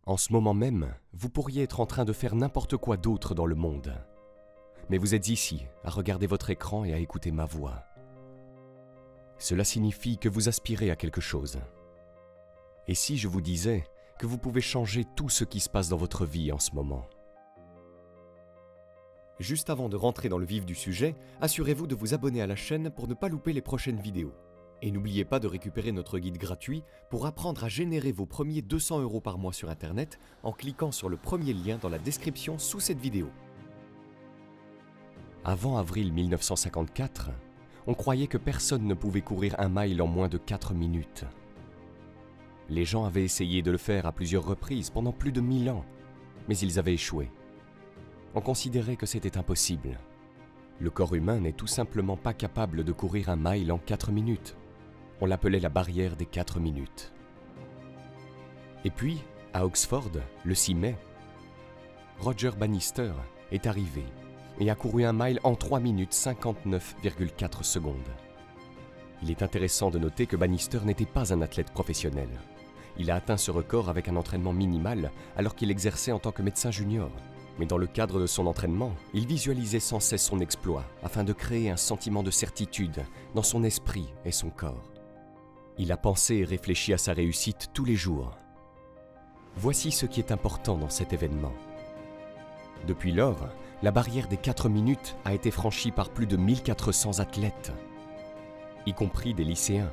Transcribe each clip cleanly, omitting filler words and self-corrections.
En ce moment même, vous pourriez être en train de faire n'importe quoi d'autre dans le monde. Mais vous êtes ici, à regarder votre écran et à écouter ma voix. Cela signifie que vous aspirez à quelque chose. Et si je vous disais que vous pouvez changer tout ce qui se passe dans votre vie en ce moment? Juste avant de rentrer dans le vif du sujet, assurez-vous de vous abonner à la chaîne pour ne pas louper les prochaines vidéos. Et n'oubliez pas de récupérer notre guide gratuit pour apprendre à générer vos premiers 200 € par mois sur Internet en cliquant sur le premier lien dans la description sous cette vidéo. Avant avril 1954, on croyait que personne ne pouvait courir 1 mile en moins de 4 minutes. Les gens avaient essayé de le faire à plusieurs reprises pendant plus de 1000 ans, mais ils avaient échoué. On considérait que c'était impossible. Le corps humain n'est tout simplement pas capable de courir 1 mile en 4 minutes. On l'appelait la barrière des 4 minutes. Et puis, à Oxford, le 6 mai, Roger Bannister est arrivé et a couru 1 mile en 3 minutes 59,4 secondes. Il est intéressant de noter que Bannister n'était pas un athlète professionnel. Il a atteint ce record avec un entraînement minimal alors qu'il exerçait en tant que médecin junior. Mais dans le cadre de son entraînement, il visualisait sans cesse son exploit afin de créer un sentiment de certitude dans son esprit et son corps. Il a pensé et réfléchi à sa réussite tous les jours. Voici ce qui est important dans cet événement. Depuis lors, la barrière des 4 minutes a été franchie par plus de 1400 athlètes, y compris des lycéens.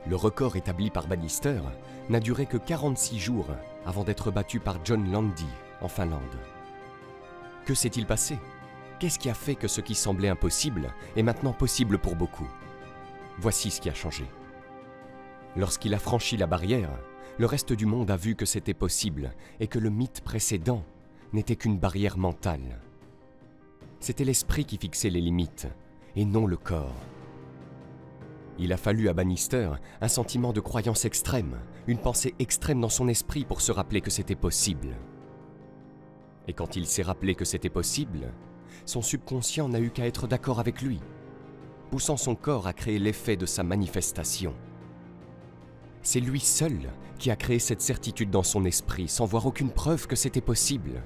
Le record établi par Bannister n'a duré que 46 jours avant d'être battu par John Landy en Finlande. Que s'est-il passé? Qu'est-ce qui a fait que ce qui semblait impossible est maintenant possible pour beaucoup? Voici ce qui a changé. Lorsqu'il a franchi la barrière, le reste du monde a vu que c'était possible et que le mythe précédent n'était qu'une barrière mentale. C'était l'esprit qui fixait les limites et non le corps. Il a fallu à Bannister un sentiment de croyance extrême, une pensée extrême dans son esprit pour se rappeler que c'était possible. Et quand il s'est rappelé que c'était possible, son subconscient n'a eu qu'à être d'accord avec lui, poussant son corps à créer l'effet de sa manifestation. C'est lui seul qui a créé cette certitude dans son esprit, sans voir aucune preuve que c'était possible.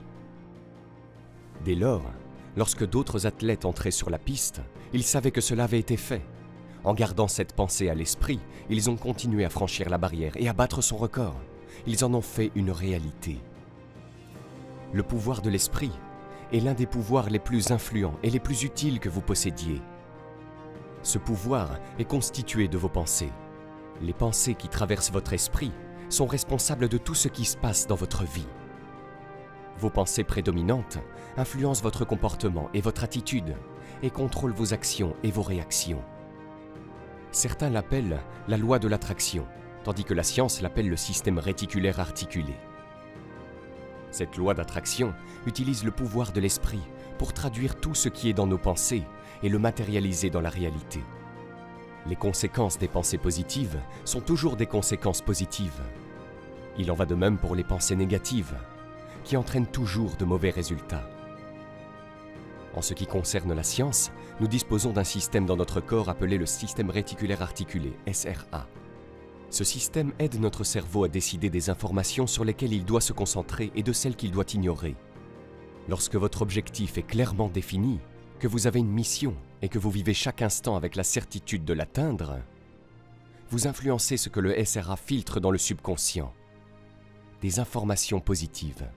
Dès lors, lorsque d'autres athlètes entraient sur la piste, ils savaient que cela avait été fait. En gardant cette pensée à l'esprit, ils ont continué à franchir la barrière et à battre son record. Ils en ont fait une réalité. Le pouvoir de l'esprit est l'un des pouvoirs les plus influents et les plus utiles que vous possédiez. Ce pouvoir est constitué de vos pensées. Les pensées qui traversent votre esprit sont responsables de tout ce qui se passe dans votre vie. Vos pensées prédominantes influencent votre comportement et votre attitude et contrôlent vos actions et vos réactions. Certains l'appellent la loi de l'attraction, tandis que la science l'appelle le système réticulaire articulé. Cette loi d'attraction utilise le pouvoir de l'esprit pour traduire tout ce qui est dans nos pensées et le matérialiser dans la réalité. Les conséquences des pensées positives sont toujours des conséquences positives. Il en va de même pour les pensées négatives, qui entraînent toujours de mauvais résultats. En ce qui concerne la science, nous disposons d'un système dans notre corps appelé le système réticulaire articulé, SRA. Ce système aide notre cerveau à décider des informations sur lesquelles il doit se concentrer et de celles qu'il doit ignorer. Lorsque votre objectif est clairement défini, que vous avez une mission et que vous vivez chaque instant avec la certitude de l'atteindre, vous influencez ce que le SRA filtre dans le subconscient, des informations positives.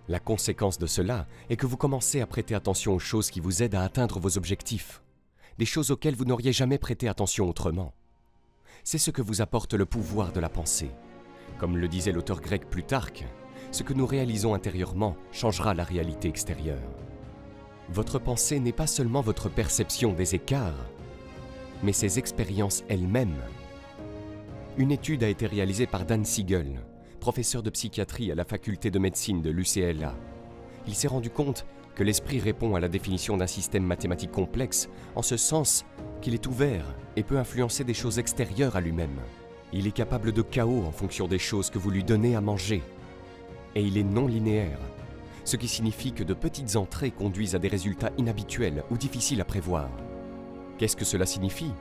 La conséquence de cela est que vous commencez à prêter attention aux choses qui vous aident à atteindre vos objectifs, des choses auxquelles vous n'auriez jamais prêté attention autrement. C'est ce que vous apporte le pouvoir de la pensée. Comme le disait l'auteur grec Plutarque, ce que nous réalisons intérieurement changera la réalité extérieure. Votre pensée n'est pas seulement votre perception des écarts, mais ses expériences elles-mêmes. Une étude a été réalisée par Dan Siegel, professeur de psychiatrie à la faculté de médecine de l'UCLA. Il s'est rendu compte que l'esprit répond à la définition d'un système mathématique complexe en ce sens qu'il est ouvert et peut influencer des choses extérieures à lui-même. Il est capable de chaos en fonction des choses que vous lui donnez à manger. Et il est non linéaire, ce qui signifie que de petites entrées conduisent à des résultats inhabituels ou difficiles à prévoir. Qu'est-ce que cela signifie?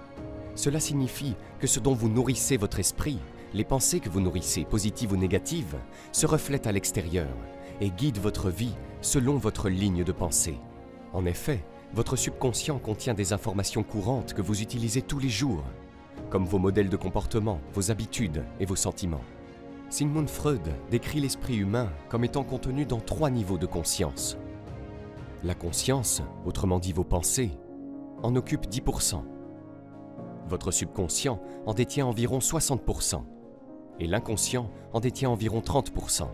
Cela signifie que ce dont vous nourrissez votre esprit Les pensées que vous nourrissez, positives ou négatives, se reflètent à l'extérieur et guident votre vie selon votre ligne de pensée. En effet, votre subconscient contient des informations courantes que vous utilisez tous les jours, comme vos modèles de comportement, vos habitudes et vos sentiments. Sigmund Freud décrit l'esprit humain comme étant contenu dans 3 niveaux de conscience. La conscience, autrement dit vos pensées, en occupe 10%. Votre subconscient en détient environ 60%. Et l'inconscient en détient environ 30%.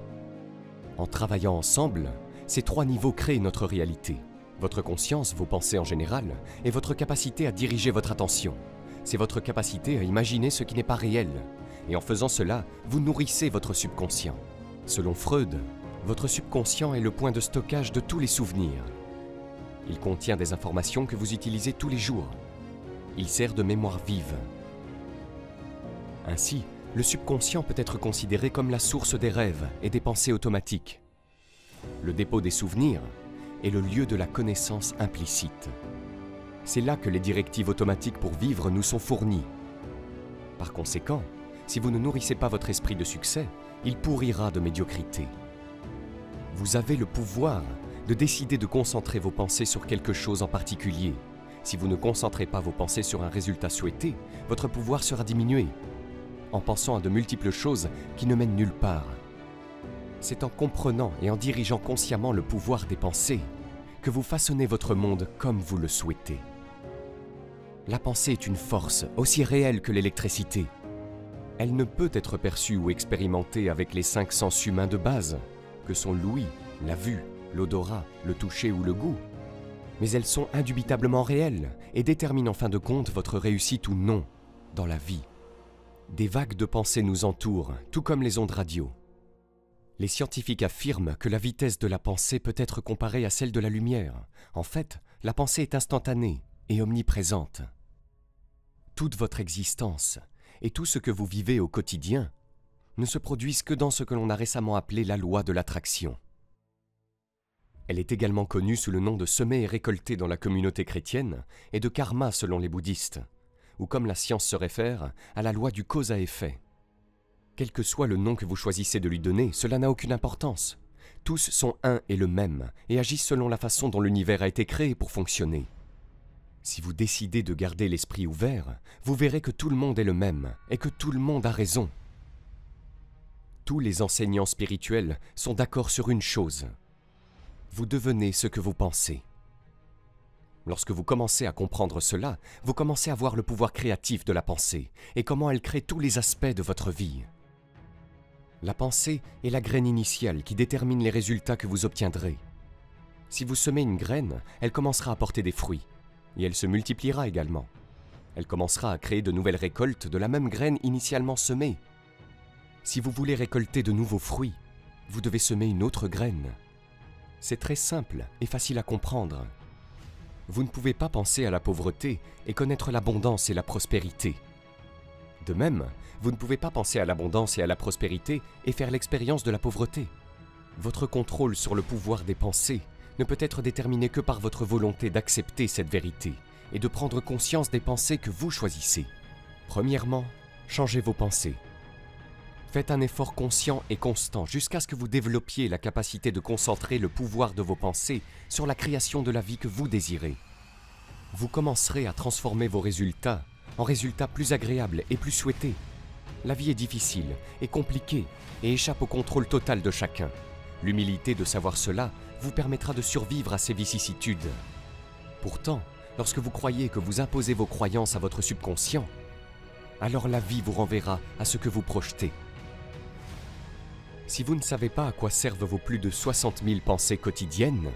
En travaillant ensemble, ces 3 niveaux créent notre réalité. Votre conscience, vos pensées en général, et votre capacité à diriger votre attention. C'est votre capacité à imaginer ce qui n'est pas réel. Et en faisant cela, vous nourrissez votre subconscient. Selon Freud, votre subconscient est le point de stockage de tous les souvenirs. Il contient des informations que vous utilisez tous les jours. Il sert de mémoire vive. Ainsi, le subconscient peut être considéré comme la source des rêves et des pensées automatiques. Le dépôt des souvenirs est le lieu de la connaissance implicite. C'est là que les directives automatiques pour vivre nous sont fournies. Par conséquent, si vous ne nourrissez pas votre esprit de succès, il pourrira de médiocrité. Vous avez le pouvoir de décider de concentrer vos pensées sur quelque chose en particulier. Si vous ne concentrez pas vos pensées sur un résultat souhaité, votre pouvoir sera diminué, en pensant à de multiples choses qui ne mènent nulle part. C'est en comprenant et en dirigeant consciemment le pouvoir des pensées que vous façonnez votre monde comme vous le souhaitez. La pensée est une force aussi réelle que l'électricité. Elle ne peut être perçue ou expérimentée avec les 5 sens humains de base, que sont l'ouïe, la vue, l'odorat, le toucher ou le goût. Mais elles sont indubitablement réelles et déterminent en fin de compte votre réussite ou non dans la vie. Des vagues de pensées nous entourent, tout comme les ondes radio. Les scientifiques affirment que la vitesse de la pensée peut être comparée à celle de la lumière. En fait, la pensée est instantanée et omniprésente. Toute votre existence et tout ce que vous vivez au quotidien ne se produisent que dans ce que l'on a récemment appelé la loi de l'attraction. Elle est également connue sous le nom de semer et récolter dans la communauté chrétienne et de karma selon les bouddhistes, ou comme la science se réfère à la loi du cause à effet. Quel que soit le nom que vous choisissez de lui donner, cela n'a aucune importance. Tous sont un et le même et agissent selon la façon dont l'univers a été créé pour fonctionner. Si vous décidez de garder l'esprit ouvert, vous verrez que tout le monde est le même et que tout le monde a raison. Tous les enseignants spirituels sont d'accord sur une chose. Vous devenez ce que vous pensez. Lorsque vous commencez à comprendre cela, vous commencez à voir le pouvoir créatif de la pensée et comment elle crée tous les aspects de votre vie. La pensée est la graine initiale qui détermine les résultats que vous obtiendrez. Si vous semez une graine, elle commencera à porter des fruits et elle se multipliera également. Elle commencera à créer de nouvelles récoltes de la même graine initialement semée. Si vous voulez récolter de nouveaux fruits, vous devez semer une autre graine. C'est très simple et facile à comprendre. Vous ne pouvez pas penser à la pauvreté et connaître l'abondance et la prospérité. De même, vous ne pouvez pas penser à l'abondance et à la prospérité et faire l'expérience de la pauvreté. Votre contrôle sur le pouvoir des pensées ne peut être déterminé que par votre volonté d'accepter cette vérité et de prendre conscience des pensées que vous choisissez. Premièrement, changez vos pensées. Faites un effort conscient et constant jusqu'à ce que vous développiez la capacité de concentrer le pouvoir de vos pensées sur la création de la vie que vous désirez. Vous commencerez à transformer vos résultats en résultats plus agréables et plus souhaités. La vie est difficile et compliquée et échappe au contrôle total de chacun. L'humilité de savoir cela vous permettra de survivre à ces vicissitudes. Pourtant, lorsque vous croyez que vous imposez vos croyances à votre subconscient, alors la vie vous renverra à ce que vous projetez. Si vous ne savez pas à quoi servent vos plus de 60 000 pensées quotidiennes,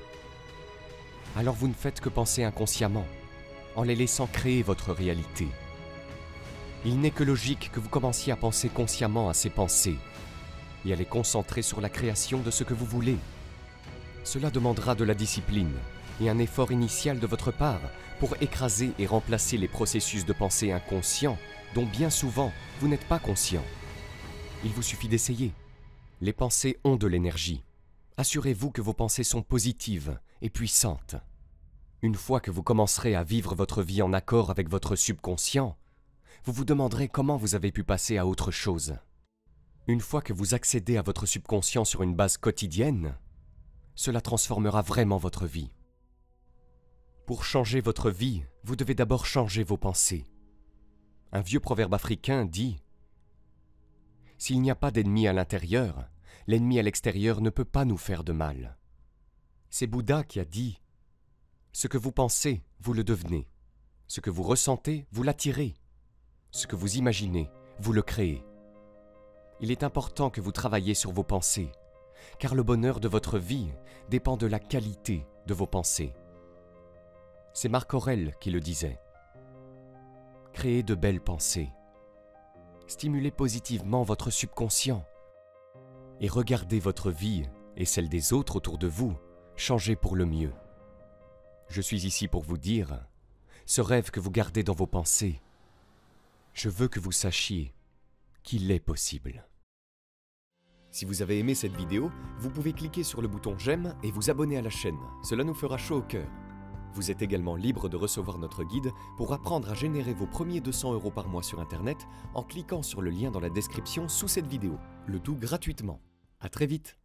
alors vous ne faites que penser inconsciemment, en les laissant créer votre réalité. Il n'est que logique que vous commenciez à penser consciemment à ces pensées et à les concentrer sur la création de ce que vous voulez. Cela demandera de la discipline et un effort initial de votre part pour écraser et remplacer les processus de pensée inconscients dont bien souvent vous n'êtes pas conscient. Il vous suffit d'essayer. Les pensées ont de l'énergie. Assurez-vous que vos pensées sont positives et puissantes. Une fois que vous commencerez à vivre votre vie en accord avec votre subconscient, vous vous demanderez comment vous avez pu passer à autre chose. Une fois que vous accédez à votre subconscient sur une base quotidienne, cela transformera vraiment votre vie. Pour changer votre vie, vous devez d'abord changer vos pensées. Un vieux proverbe africain dit « S'il n'y a pas d'ennemi à l'intérieur, l'ennemi à l'extérieur ne peut pas nous faire de mal. » C'est Bouddha qui a dit « Ce que vous pensez, vous le devenez. Ce que vous ressentez, vous l'attirez. Ce que vous imaginez, vous le créez. » Il est important que vous travailliez sur vos pensées, car le bonheur de votre vie dépend de la qualité de vos pensées. C'est Marc Aurèle qui le disait. Créez de belles pensées. Stimulez positivement votre subconscient et regardez votre vie et celle des autres autour de vous changer pour le mieux. Je suis ici pour vous dire, ce rêve que vous gardez dans vos pensées, je veux que vous sachiez qu'il est possible. Si vous avez aimé cette vidéo, vous pouvez cliquer sur le bouton j'aime et vous abonner à la chaîne. Cela nous fera chaud au cœur. Vous êtes également libre de recevoir notre guide pour apprendre à générer vos premiers 200 € par mois sur Internet en cliquant sur le lien dans la description sous cette vidéo. Le tout gratuitement. À très vite.